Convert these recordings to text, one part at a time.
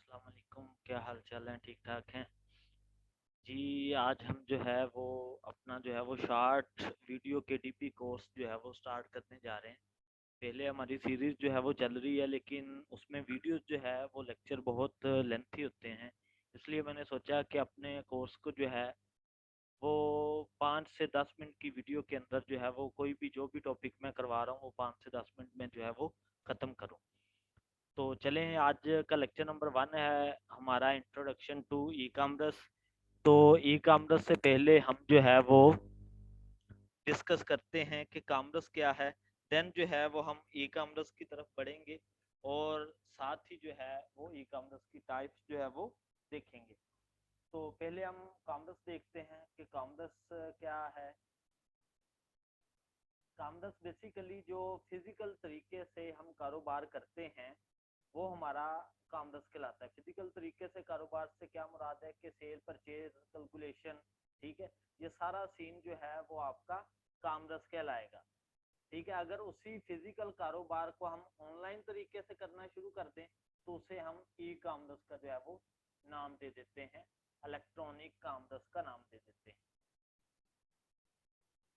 अस्सलाम वालेकुम, क्या हाल चाल है? ठीक ठाक हैं जी। आज हम जो है वो अपना जो है वो शॉर्ट वीडियो के डीपी कोर्स जो है वो स्टार्ट करने जा रहे हैं। पहले हमारी सीरीज जो है वो चल रही है, लेकिन उसमें वीडियोस जो है वो लेक्चर बहुत लेंथी होते हैं। इसलिए मैंने सोचा कि अपने कोर्स को जो है वो 5 से 10 मिनट की वीडियो के अंदर जो है वो कोई भी जो भी टॉपिक मैं करवा रहा हूँ वो 5 से 10 मिनट में जो है वो ख़त्म करूँ। तो चलें, आज का लेक्चर नंबर 1 है हमारा इंट्रोडक्शन टू ई कॉमर्स। तो ई कॉमर्स से पहले हम जो है वो डिस्कस करते हैं कि कॉमर्स क्या है। देन जो है वो हम ई कॉमर्स की तरफ बढ़ेंगे और साथ ही जो है वो ई कॉमर्स की टाइप्स जो है वो देखेंगे। तो पहले हम कॉमर्स देखते हैं कि कॉमर्स क्या है। कॉमर्स बेसिकली जो फिजिकल तरीके से हम कारोबार करते हैं वो हमारा कॉमर्स कहलाता है। फिजिकल तरीके से कारोबार से क्या मुराद है कि सेल, परचेज, कैलकुलेशन, ठीक है, ये सारा सीन जो है वो आपका कॉमर्स कहलाएगा। ठीक है, अगर उसी फिजिकल कारोबार को हम ऑनलाइन तरीके से करना शुरू कर दें तो उसे हम ई कॉमर्स का जो है वो नाम दे देते हैं, इलेक्ट्रॉनिक कॉमर्स का नाम दे देते हैं।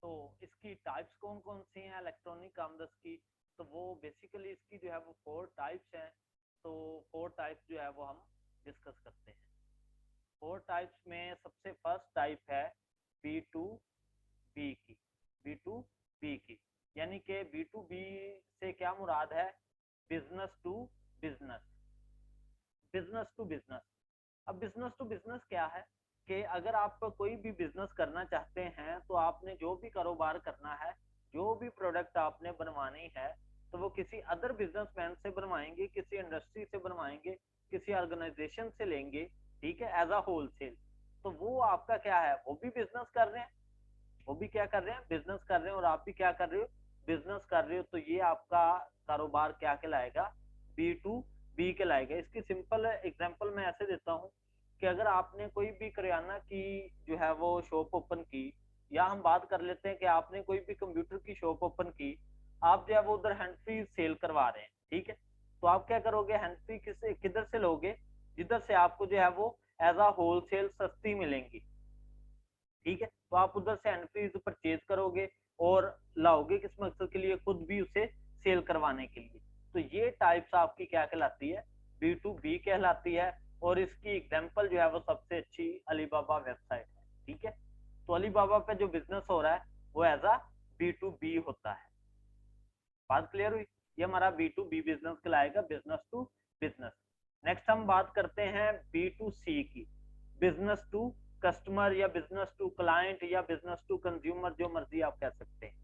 तो इसकी टाइप्स कौन कौन सी हैं इलेक्ट्रॉनिक कॉमर्स की? तो वो बेसिकली इसकी जो है वो 4 टाइप्स हैं। तो 4 टाइप्स जो है वो हम डिस्कस करते हैं। 4 टाइप्स में सबसे फर्स्ट टाइप है बी टू बी की। बी टू बी की यानी कि बी टू बी से क्या मुराद है? Business to business. Business to business. अब बिजनेस टू बिजनेस क्या है कि अगर आप कोई भी बिजनेस करना चाहते हैं तो आपने जो भी कारोबार करना है, जो भी प्रोडक्ट आपने बनवानी है, तो वो किसी अदर बिजनेसमैन से बनवाएंगे, किसी इंडस्ट्री से बनवाएंगे, किसी ऑर्गेनाइजेशन से लेंगे, ठीक है, एज अ होलसेल। तो वो आपका क्या है, वो भी बिजनेस कर रहे हैं, वो भी क्या कर रहे हैं, बिजनेस कर रहे हैं, और आप भी क्या कर रहे हो, बिजनेस कर रहे हो। तो ये आपका कारोबार क्या कहलाएगा? बी टू बी कहलाएगा। इसकी सिंपल एग्जांपल मैं ऐसे देता हूँ कि अगर आपने कोई भी करियाना की जो है वो शॉप ओपन की, या हम बात कर लेते हैं कि आपने कोई भी कंप्यूटर की शॉप ओपन की, आप जो है वो उधर हैंड फ्री सेल करवा रहे हैं, ठीक है। तो आप क्या करोगे, हैंड फ्री किसे किधर से लोगे? जिधर से आपको जो है वो एज अ होलसेल सस्ती मिलेंगी, ठीक है। तो आप उधर से एनपीज परचेज करोगे और लाओगे किस मकसद के लिए, खुद भी उसे सेल करवाने के लिए। तो ये टाइप्स आपकी क्या कहलाती है? बी टू बी कहलाती है। और इसकी एग्जांपल जो है वो सबसे अच्छी अलीबाबा वेबसाइट है, ठीक है। तो अलीबाबा पे जो बिजनेस हो रहा है वो as a B to B होता है। बात क्लियर हुई? ये हमारा बी टू बी बिजनेस कहलाएगा, बिजनेस टू बिजनेस। नेक्स्ट हम बात करते हैं बी टू सी की। बिजनेस टू कस्टमर या बिजनेस टू क्लाइंट या बिजनेस टू कंज्यूमर, जो मर्जी आप कह सकते हैं।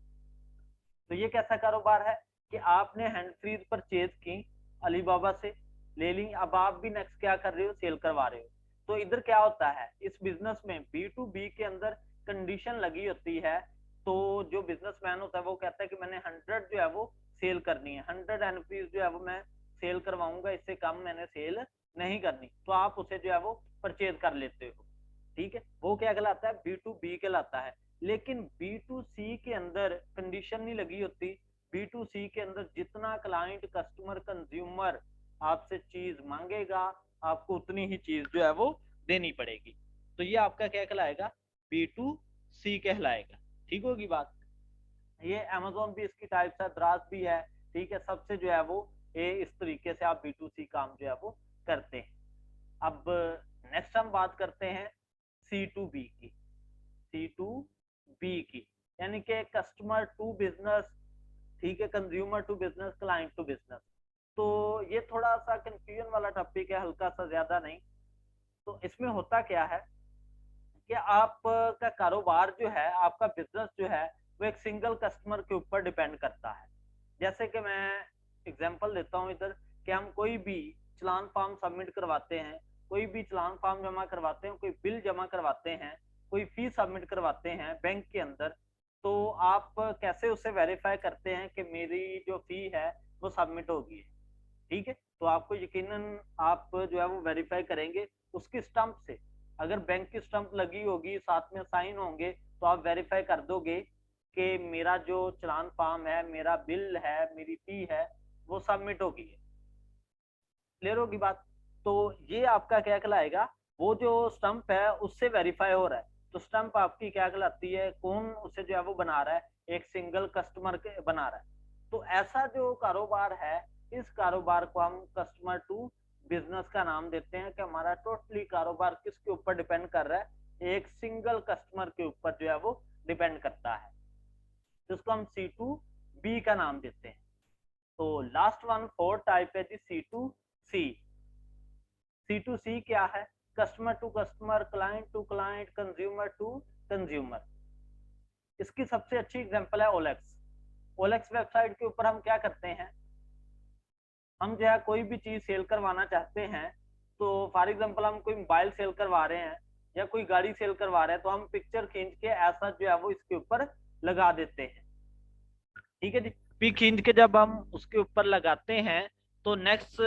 तो ये कैसा कारोबार है कि आपने हैंड फ्रीज परचेज की अलीबाबा से, ले ली, अब आप भी नेक्स्ट क्या कर रहे हो, सेल करवा रहे हो। तो इधर क्या होता है, इस बिजनेस में बी टू बी के अंदर कंडीशन लगी होती है। तो जो बिजनेसमैन होता है वो कहता है कि मैंने 100 जो है वो सेल करनी है, 100 एनपीज जो है वो मैं सेल करवाऊंगा, इससे कम मैंने सेल नहीं करनी। तो आप उसे जो है वो परचेज कर लेते हो, ठीक है। वो क्या कहलाता है? बी टू बी कहलाता है। लेकिन बी टू सी के अंदर कंडीशन नहीं लगी होती। बी टू सी के अंदर जितना क्लाइंट, कस्टमर, कंज्यूमर आपसे चीज मांगेगा, आपको उतनी ही चीज जो है वो देनी पड़ेगी। तो ये आपका क्या कहलाएगा? बी टू सी कहलाएगा। ठीक होगी बात? ये अमेजोन भी इसकी टाइप्स है, द्रास भी है, ठीक है। सबसे जो है वो ये इस तरीके से आप बी टू सी काम जो है वो करते हैं। अब नेक्स्ट हम बात करते हैं सी टू बी की। सी टू बी की यानी कि कस्टमर टू बिजनेस, ठीक है, consumer to business, client to business. तो ये थोड़ा सा कंफ्यूजन वाला टॉपिक है, हल्का सा, ज्यादा नहीं। तो इसमें होता क्या है कि आपका कारोबार जो है, आपका बिजनेस जो है वो एक सिंगल कस्टमर के ऊपर डिपेंड करता है। जैसे कि मैं एग्जांपल देता हूँ इधर, कि हम कोई भी चलान फॉर्म सबमिट करवाते हैं, कोई भी चलान फॉर्म जमा करवाते हैं, कोई बिल जमा करवाते हैं, कोई फीस सबमिट करवाते हैं बैंक के अंदर। तो आप कैसे उसे वेरीफाई करते हैं कि मेरी जो फी है वो सबमिट होगी, ठीक है। तो आपको यकीनन आप जो है वो वेरीफाई करेंगे उसकी स्टंप से। अगर बैंक की स्टंप लगी होगी, साथ में साइन होंगे, तो आप वेरीफाई कर दोगे कि मेरा जो चलान फॉर्म है, मेरा बिल है, मेरी फी है, वो सबमिट होगी है। क्लियर होगी बात? तो ये आपका क्या कहलाएगा, वो जो स्टंप है उससे वेरीफाई हो रहा है। तो स्टंप आपकी क्या कहलाती है, कौन उसे जो है वो बना रहा है, एक सिंगल कस्टमर के बना रहा है। तो ऐसा जो कारोबार है, इस कारोबार को हम कस्टमर टू बिजनेस का नाम देते हैं कि हमारा टोटली कारोबार किसके ऊपर डिपेंड कर रहा है, एक सिंगल कस्टमर के ऊपर जो है वो डिपेंड करता है, जिसको हम C2B का नाम देते हैं। तो लास्ट वन फोर्थ टाइप है जी C2C। C2C क्या है, customer to customer, client to client, consumer to consumer. इसकी सबसे अच्छी एग्जांपल है ओलेक्स। ओलेक्स वेबसाइट के ऊपर हम क्या करते हैं, हम जो है कोई भी चीज सेल करवाना चाहते हैं, तो फॉर एग्जांपल हम कोई मोबाइल सेल करवा रहे हैं या कोई गाड़ी सेल करवा रहे हैं, तो हम पिक्चर खींच के ऐसा जो है वो इसके ऊपर लगा देते हैं। ठीक है जी। पिक खींच के जब हम उसके ऊपर लगाते हैं, तो नेक्स्ट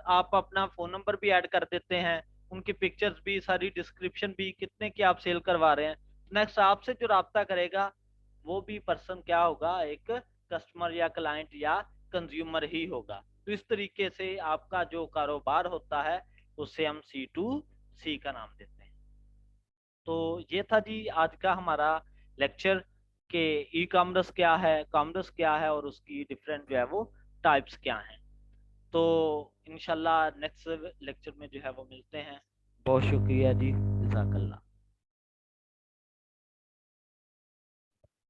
आप अपना फोन नंबर भी ऐड कर देते हैं, उनकी पिक्चर्स भी, सारी डिस्क्रिप्शन भी, कितने की आप सेल करवा रहे हैं। नेक्स्ट आपसे जो राब्ता करेगा वो भी पर्सन क्या होगा, एक कस्टमर या क्लाइंट या कंज्यूमर ही होगा। तो इस तरीके से आपका जो कारोबार होता है उसे हम C2C का नाम देते हैं। तो ये था जी आज का हमारा लेक्चर के ई कॉमर्स क्या है, कॉमर्स क्या है और उसकी डिफरेंट जो है वो टाइप्स क्या हैं। तो इंशाल्लाह नेक्स्ट लेक्चर में जो है वो मिलते हैं। बहुत शुक्रिया जी, जज़ाकल्लाह।